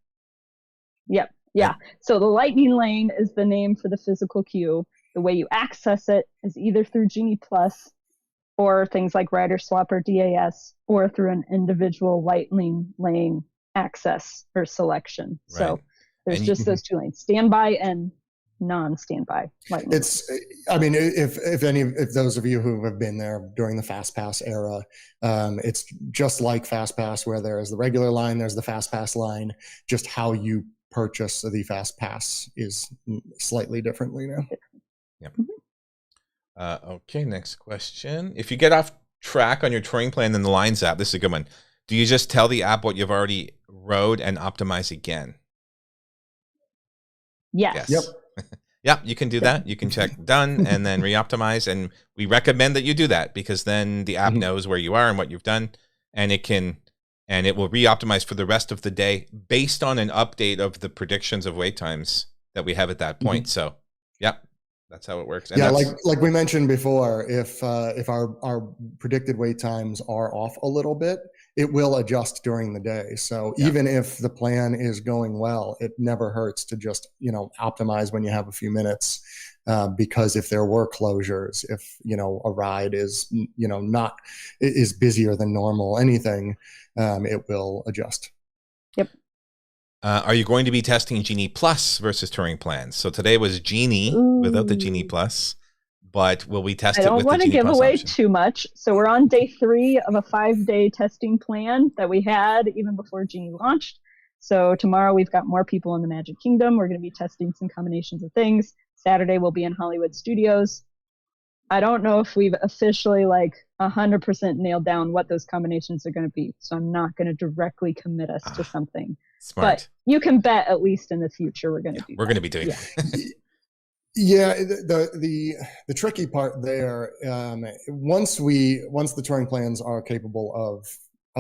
Yep. Yeah. So the lightning lane is the name for the physical queue. The way you access it is either through Genie Plus or things like Rider Swap or DAS, or through an individual lightning lane access or selection. Right. So there's just those 2 lanes, standby and non-standby lightning. I mean, if those of you who have been there during the Fast Pass era, it's just like Fast Pass, where there is the regular line, there's the Fast Pass line. Just how you purchase the Fast Pass is slightly differently now. Yep. Okay, next question. If you get off track on your touring plan in the Lines app, this is a good one. Do you just tell the app what you've already rode and optimize again? Yes. Yep. Yeah, you can do that. You can check done and then re-optimize. And we recommend that you do that because then the app knows where you are and what you've done, and it will re-optimize for the rest of the day based on an update of the predictions of wait times that we have at that point. So, yep. That's how it works. And yeah, like we mentioned before, if our predicted wait times are off a little bit, it will adjust during the day. So even if the plan is going well, it never hurts to just optimize when you have a few minutes, because if there were closures, if a ride is is busier than normal, anything, it will adjust. Yep. Are you going to be testing Genie Plus versus touring plans? So today was Genie without the Genie Plus, but will we test it with the Genie Plus? I don't want to give away too much. So we're on day 3 of a 5-day testing plan that we had even before Genie launched. So tomorrow we've got more people in the Magic Kingdom. We're going to be testing some combinations of things. Saturday we'll be in Hollywood Studios. I don't know if we've officially like 100% nailed down what those combinations are going to be. So I'm not going to directly commit us to something. Smart. But you can bet at least in the future we're going to do. We're going to be doing. Yeah, the tricky part there, once the touring plans are capable of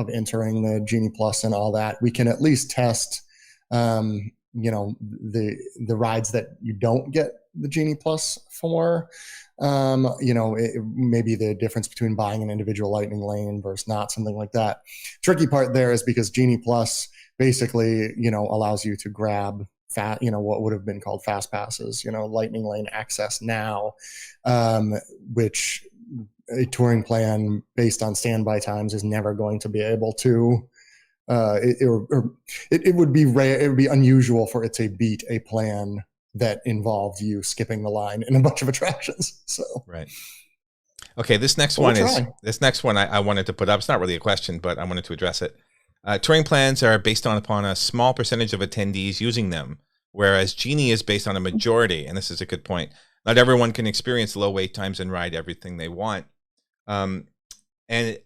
entering the Genie Plus and all that, we can at least test, the rides that you don't get the Genie Plus for. Maybe the difference between buying an individual Lightning Lane versus not, something like that. Tricky part there is because Genie Plus basically, allows you to grab what would have been called fast passes, Lightning Lane access now, which a touring plan based on standby times is never going to be able to. It would be rare. It would be unusual for it to beat a plan that involved you skipping the line in a bunch of attractions. So right. Okay, this next one I wanted to put up. It's not really a question, but I wanted to address it. Touring plans are based upon a small percentage of attendees using them, whereas Genie is based on a majority, and this is a good point. Not everyone can experience low wait times and ride everything they want. And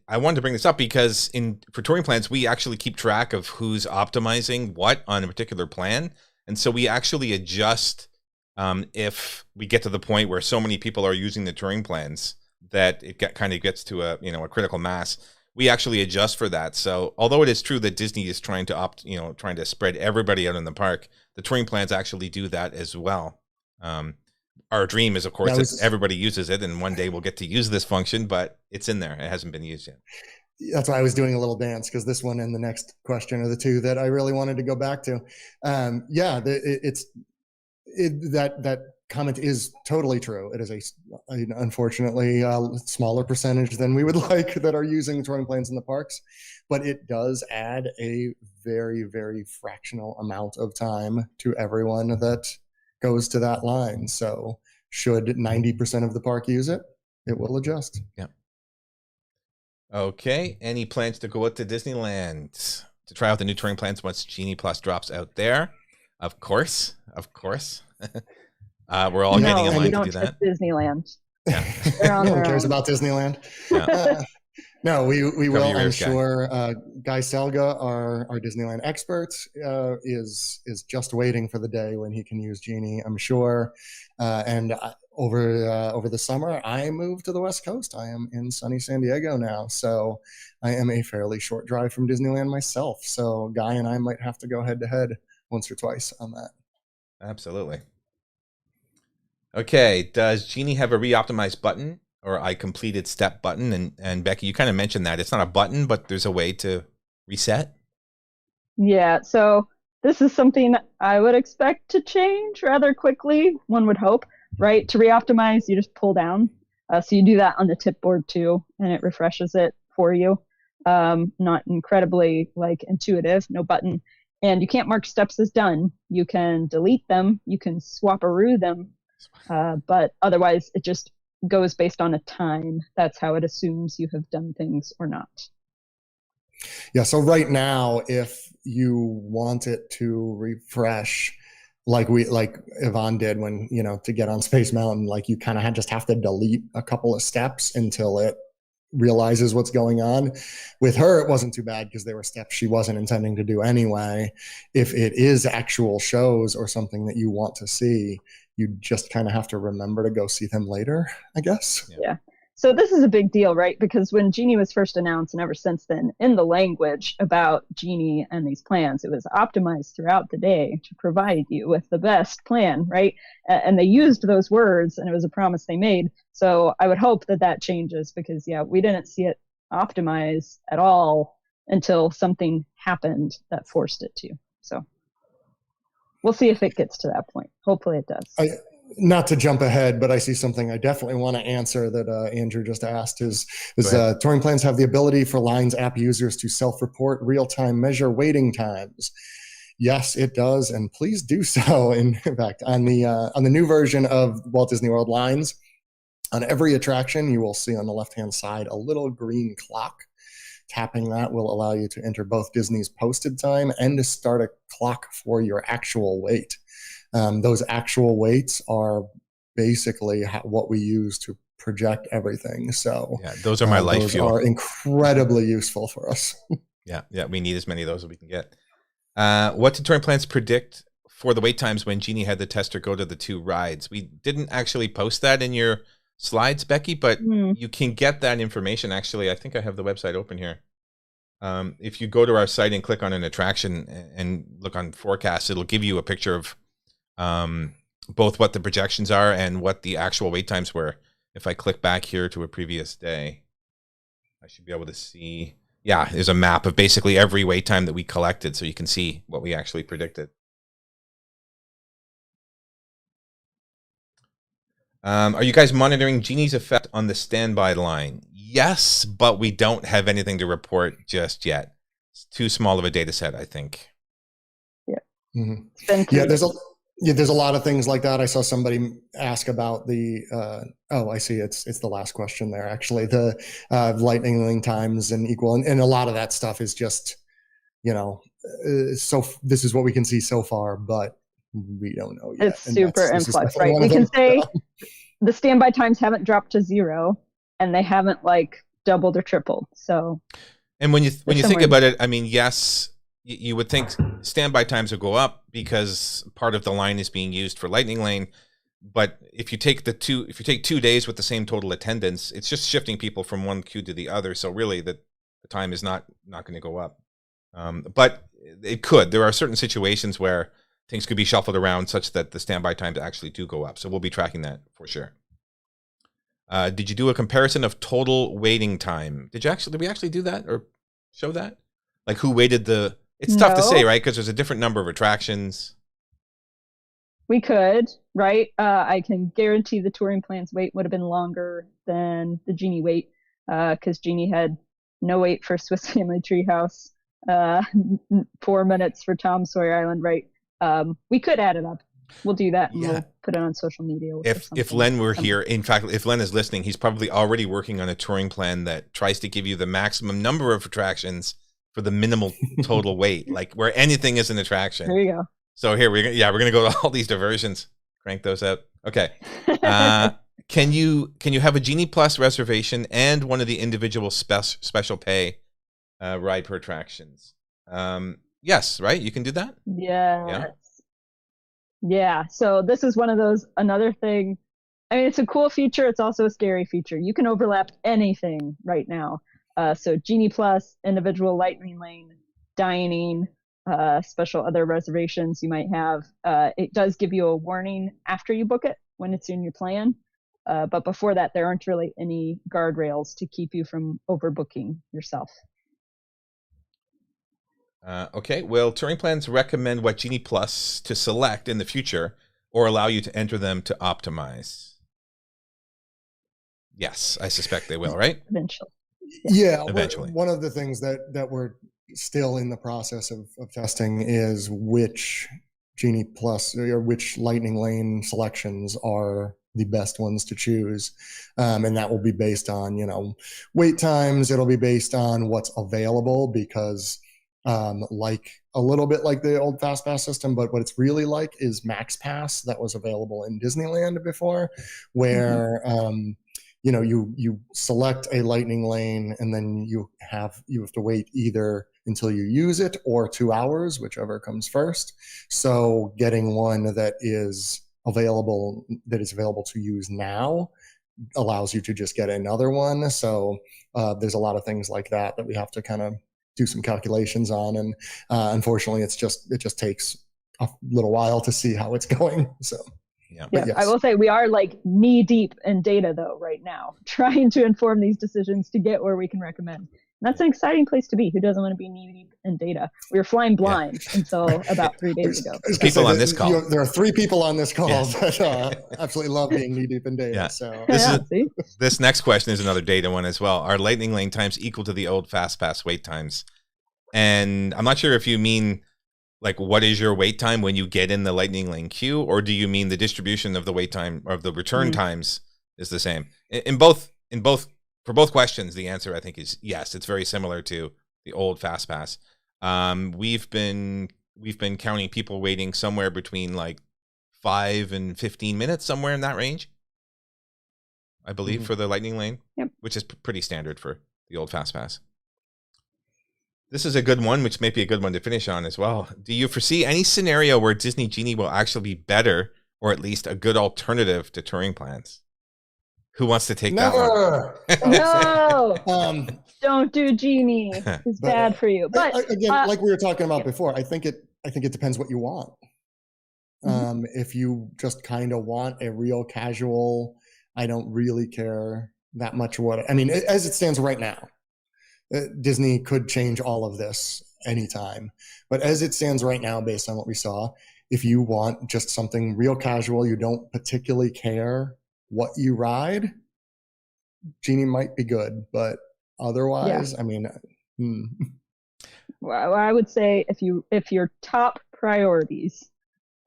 I wanted to bring this up because for touring plans, we actually keep track of who's optimizing what on a particular plan. And so we actually adjust if we get to the point where so many people are using the touring plans that it kind of gets to a critical mass. We actually adjust for that. So although it is true that Disney is trying to spread everybody out in the park, the touring plans actually do that as well. Our dream is, of course, that everybody uses it, and one day we'll get to use this function, but it's in there. It hasn't been used yet. That's why I was doing a little dance, because this one and the next question are the two that I really wanted to go back to. That comment is totally true. It is unfortunately smaller percentage than we would like that are using touring plans in the parks, but it does add a very, very fractional amount of time to everyone that goes to that line. So should 90% of the park use it, it will adjust. Yeah. Okay. Any plans to go out to Disneyland to try out the new touring plans once Genie Plus drops out there? Of course. We're all getting in line to do that. Disneyland. Yeah. No one cares about Disneyland. Yeah. No, we will. I'm sure. Guy Selga, our Disneyland expert, is just waiting for the day when he can use Genie, I'm sure. And over the summer, I moved to the West Coast. I am in sunny San Diego now, so I am a fairly short drive from Disneyland myself. So Guy and I might have to go head to head once or twice on that. Absolutely. Okay. Does Genie have a re-optimized button or I completed step button? And Becky, you kind of mentioned that it's not a button, but there's a way to reset. Yeah. So this is something I would expect to change rather quickly. One would hope, right? To re-optimize, you just pull down. So you do that on the tip board too, and it refreshes it for you. Not incredibly intuitive, no button. And you can't mark steps as done. You can delete them. You can swap-a-roo them. But otherwise, it just goes based on a time. That's how it assumes you have done things or not. Yeah. So right now, if you want it to refresh, like Yvonne did when, to get on Space Mountain, you kind of just have to delete a couple of steps until it realizes what's going on. With her, it wasn't too bad because there were steps she wasn't intending to do anyway. If it is actual shows or something that you want to see, you just kind of have to remember to go see them later, I guess. Yeah. So this is a big deal, right? Because when Genie was first announced, and ever since then, in the language about Genie and these plans, it was optimized throughout the day to provide you with the best plan, right? And they used those words, and it was a promise they made. So I would hope that changes, because, we didn't see it optimize at all until something happened that forced it to. So we'll see if it gets to that point. Hopefully it does. Not to jump ahead, but I see something I definitely want to answer that Andrew just asked is touring plans have the ability for Lines app users to self-report, real-time measure waiting times. Yes, it does, and please do so. In fact, on the new version of Walt Disney World Lines, on every attraction, you will see on the left-hand side a little green clock. Tapping that will allow you to enter both Disney's posted time and to start a clock for your actual wait. Those actual waits are basically what we use to project everything. So yeah, those are my life those fuel. are incredibly useful for us. Yeah, we need as many of those as we can get. What did touring plans predict for the wait times when Genie had the tester go to the 2 rides? We didn't actually post that in your slides, Becky, but you can get that information. Actually, I think I have the website open here. If you go to our site and click on an attraction and look on forecasts, it'll give you a picture of both what the projections are and what the actual wait times were. If I click back here to a previous day, I should be able to see. Yeah, there's a map of basically every wait time that we collected, so you can see what we actually predicted. Are you guys monitoring Genie's effect on the standby line? Yes, but we don't have anything to report just yet. It's too small of a data set, I think. Yeah. Mm-hmm. There's a lot of things like that. I saw somebody ask about the I see it's the last question there, actually, the lightning lane times and equal, and a lot of that stuff is just, so this is what we can see so far, but we don't know yet. It's super in flux, right? We can say the standby times haven't dropped to 0 and they haven't like doubled or tripled. So, and when you think about it, I mean, yes, you would think standby times will go up because part of the line is being used for lightning lane. But if you take 2 days with the same total attendance, it's just shifting people from one queue to the other. So really, the time is not going to go up. But it could. There are certain situations where things could be shuffled around such that the standby times actually do go up. So we'll be tracking that for sure. Did you do a comparison of total waiting time? Did we actually do that or show that? Like who waited the? It's tough to say, right? Because there's a different number of attractions. We could, right? I can guarantee the touring plans wait would have been longer than the Genie wait, because Genie had no wait for Swiss Family Treehouse, 4 minutes for Tom Sawyer Island, right? We could add it up. We'll do that. And we'll put it on social media. If Len were here, in fact, if Len is listening, he's probably already working on a touring plan that tries to give you the maximum number of attractions for the minimal total wait, like where anything is an attraction. There you go. So here we're gonna go to all these diversions, crank those out. Okay. Can you have a Genie Plus reservation and one of the individual special pay ride per attractions? Yes, right? You can do that? Yeah. So this is one of those, another thing. I mean, it's a cool feature. It's also a scary feature. You can overlap anything right now. So Genie Plus, individual lightning lane, dining, special other reservations you might have. It does give you a warning after you book it when it's in your plan. But before that, there aren't really any guardrails to keep you from overbooking yourself. Okay, will touring plans recommend what Genie Plus to select in the future or allow you to enter them to optimize? Yes, I suspect they will, right? Eventually. Yeah, eventually. One of the things that we're still in the process of testing is which Genie Plus or which lightning lane selections are the best ones to choose. And that will be based on, wait times. It'll be based on what's available because like a little bit like the old Fast Pass system, but what it's really like is Max Pass that was available in Disneyland before, where you select a lightning lane and then you have to wait either until you use it or 2 hours, whichever comes first. So getting one that is available to use now allows you to just get another one. So there's a lot of things like that we have to kind of do some calculations on, and unfortunately it just takes a little while to see how it's going. So yes. I will say we are like knee deep in data though right now, trying to inform these decisions to get where we can recommend. And that's an exciting place to be. Who doesn't want to be knee deep in data? We were flying blind until about 3 days ago. There's people on this call. There are 3 people on this call that absolutely love being knee deep in data. Yeah. So this next question is another data one as well. Are lightning lane times equal to the old Fast Pass wait times? And I'm not sure if you mean like what is your wait time when you get in the lightning lane queue, or do you mean the distribution of the wait time or of the return times is the same? For both questions, the answer I think is yes. It's very similar to the old Fast Pass. We've been counting people waiting somewhere between like 5 and 15 minutes, somewhere in that range. I believe, Mhm. for the Lightning Lane, Yep. which is pretty standard for the old Fast Pass. This is a good one, which may be a good one to finish on as well. Do you foresee any scenario where Disney Genie will actually be better, or at least a good alternative to touring plans? Who wants to take Never. that No, Um, don't do Genie. one? It's but bad for you. But again, like we were talking about yeah. before, I think it depends what you want. If you just kind of want a real casual, I don't really care that much what I mean, as it stands right now, Disney could change all of this anytime. But as it stands right now, based on what we saw, if you want just something real casual, you don't particularly care what you ride, Genie might be good. But otherwise, I mean, Well, I would say if your top priorities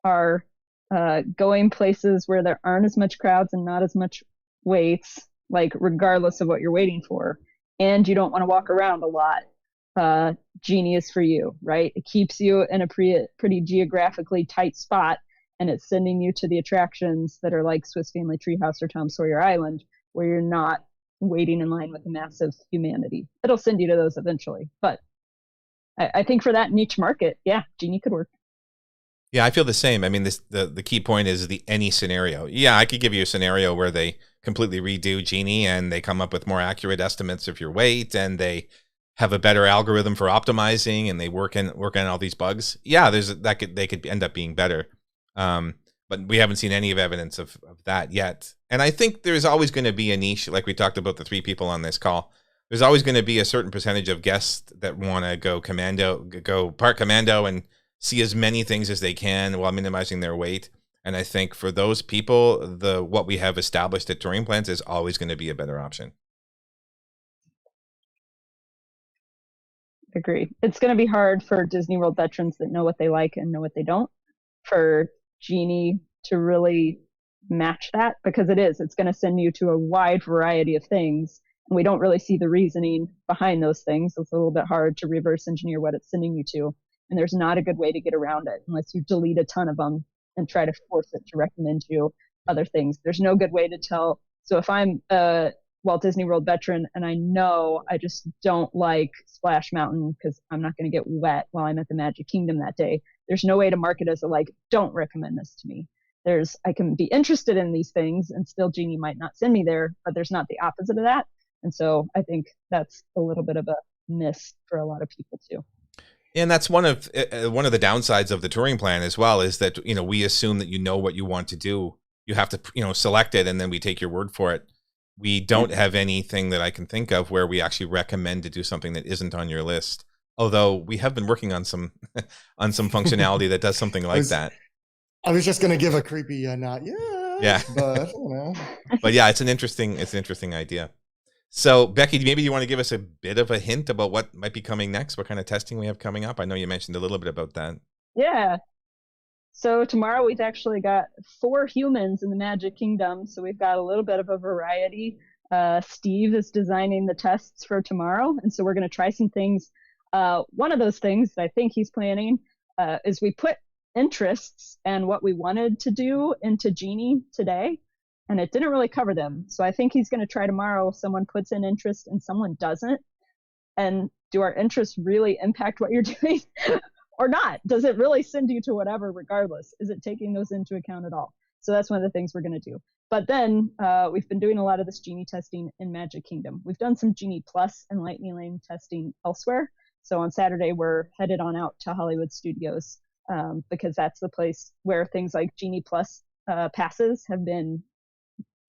are going places where there aren't as much crowds and not as much waits, like regardless of what you're waiting for, and you don't want to walk around a lot, Genie is for you, right? It keeps you in a pretty geographically tight spot, and it's sending you to the attractions that are like Swiss Family Treehouse or Tom Sawyer Island, where you're not waiting in line with a massive humanity. It'll send you to those eventually, but I think for that niche market, yeah, Genie could work. Yeah, I feel the same. I mean, the key point is the any scenario. Yeah, I could give you a scenario where they completely redo Genie and they come up with more accurate estimates of your weight and they have a better algorithm for optimizing and they work on all these bugs. Yeah, they could end up being better. But we haven't seen any evidence of that yet. And I think there's always going to be a niche, like we talked about the 3 people on this call. There's always going to be a certain percentage of guests that want to go park commando and see as many things as they can while minimizing their weight. And I think for those people, what we have established at touring plans is always going to be a better option. Agree. It's going to be hard for Disney World veterans that know what they like and know what they don't for Genie to really match that, because it's going to send you to a wide variety of things. And we don't really see the reasoning behind those things. It's a little bit hard to reverse engineer what it's sending you to. And there's not a good way to get around it unless you delete a ton of them and try to force it to recommend you other things. There's no good way to tell. So if I'm a Walt Disney World veteran and I know I just don't like Splash Mountain because I'm not going to get wet while I'm at the Magic Kingdom that day, there's no way to market as a don't recommend this to me. I can be interested in these things and still Genie might not send me there, but there's not the opposite of that. And so I think that's a little bit of a miss for a lot of people too. And that's one of the downsides of the touring plan as well, is that, we assume that you know what you want to do. You have to, select it and then we take your word for it. We don't have anything that I can think of where we actually recommend to do something that isn't on your list. Although we have been working on some functionality that does something like that. I was just going to give a creepy not yeah, but but yeah, it's an interesting idea. So Becky, maybe you want to give us a bit of a hint about what might be coming next, what kind of testing we have coming up? I know you mentioned a little bit about that. Yeah. So tomorrow we've actually got 4 humans in the Magic Kingdom. So we've got a little bit of a variety. Steve is designing the tests for tomorrow. And so we're going to try some things. One of those things that I think he's planning is we put interests and what we wanted to do into Genie today, and it didn't really cover them. So I think he's going to try tomorrow. Someone puts in interest and someone doesn't. And do our interests really impact what you're doing or not? Does it really send you to whatever regardless? Is it taking those into account at all? So that's one of the things we're going to do. But then we've been doing a lot of this Genie testing in Magic Kingdom. We've done some Genie Plus and Lightning Lane testing elsewhere. So on Saturday, we're headed on out to Hollywood Studios because that's the place where things like Genie Plus passes have been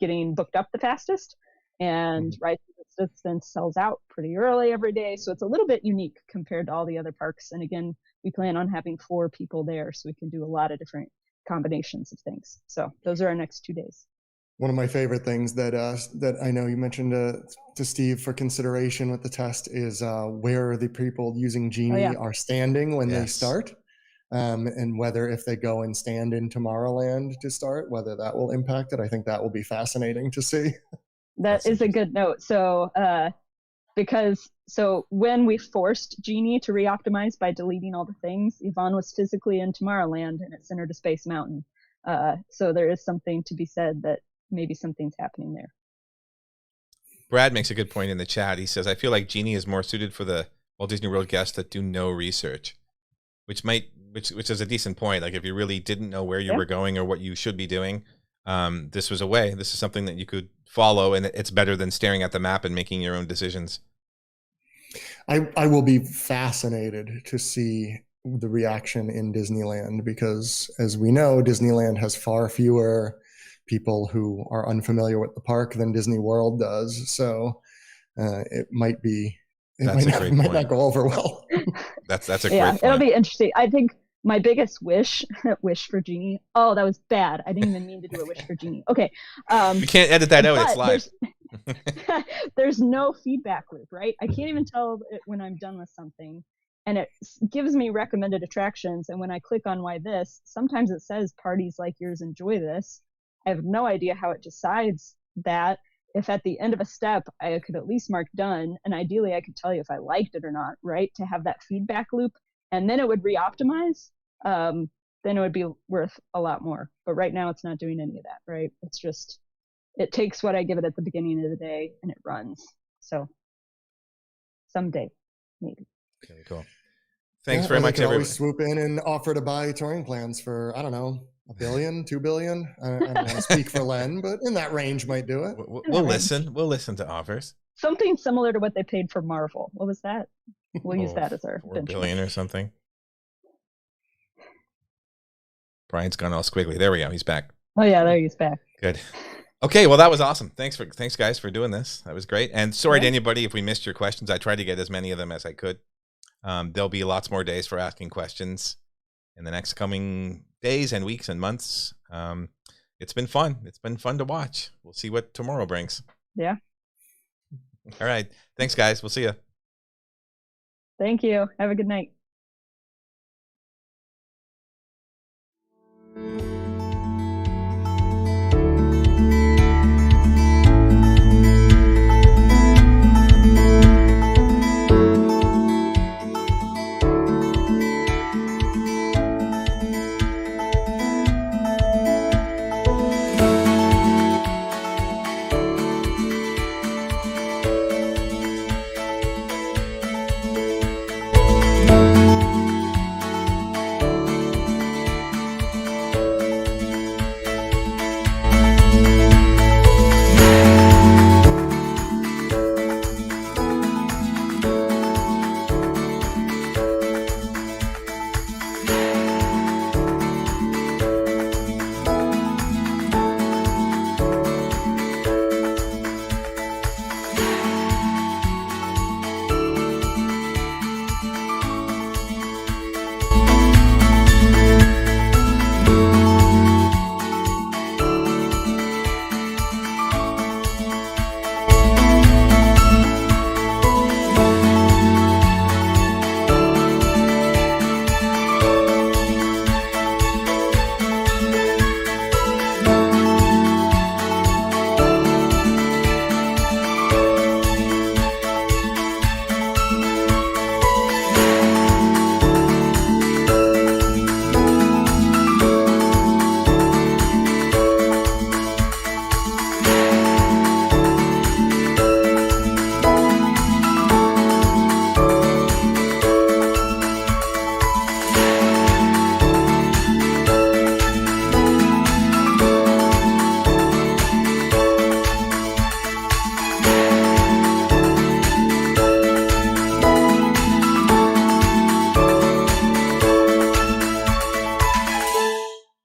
getting booked up the fastest. And Rise of Resistance sells out pretty early every day. So it's a little bit unique compared to all the other parks. And again, we plan on having 4 people there so we can do a lot of different combinations of things. So those are our next 2 days. One of my favorite things that I know you mentioned to Steve for consideration with the test is where the people using Genie are standing when they start. And whether if they go and stand in Tomorrowland to start, whether that will impact it. I think that will be fascinating to see. That is a good note. So when we forced Genie to re-optimize by deleting all the things, Yvonne was physically in Tomorrowland and it sent her to Space Mountain. So there is something to be said that maybe something's happening there. Brad makes a good point in the chat. He says, I feel like Genie is more suited for the Walt Disney World guests that do no research, which is a decent point. Like if you really didn't know where you were going or what you should be doing, this was a way. This is something that you could follow, and it's better than staring at the map and making your own decisions. I will be fascinated to see the reaction in Disneyland, because as we know, Disneyland has far fewer people who are unfamiliar with the park than Disney World does. So it might not go over well. That's a great point. It'll be interesting. I think my biggest wish for Genie. Oh, that was bad. I didn't even mean to do a wish for Genie. Okay. You can't edit that out. It's live. There's no feedback loop, right? I can't even tell it when I'm done with something. And it gives me recommended attractions. And when I click on why this, sometimes it says parties like yours enjoy this. I have no idea how it decides that. If at the end of a step, I could at least mark done, and ideally I could tell you if I liked it or not, right? To have that feedback loop, and then it would re-optimize, then it would be worth a lot more. But right now it's not doing any of that, right? It's just, it takes what I give it at the beginning of the day and it runs. So someday, maybe. Okay, cool. Thanks very much, everybody. Always swoop in and offer to buy touring plans for, I don't know, $1 billion, $2 billion. I don't want to speak for Len, but in that range might do it. We'll listen. We'll listen to offers. Something similar to what they paid for Marvel. What was that? We'll use that as our $4 billion or something. Brian's gone all squiggly. There we go. He's back. Oh yeah, there he's back. Good. Okay, well that was awesome. Thanks guys for doing this. That was great. And sorry to anybody if we missed your questions. I tried to get as many of them as I could. There'll be lots more days for asking questions in the next coming days and weeks and months. It's been fun. It's been fun to watch. We'll see what tomorrow brings. Yeah. All right. Thanks, guys. We'll see you. Thank you. Have a good night.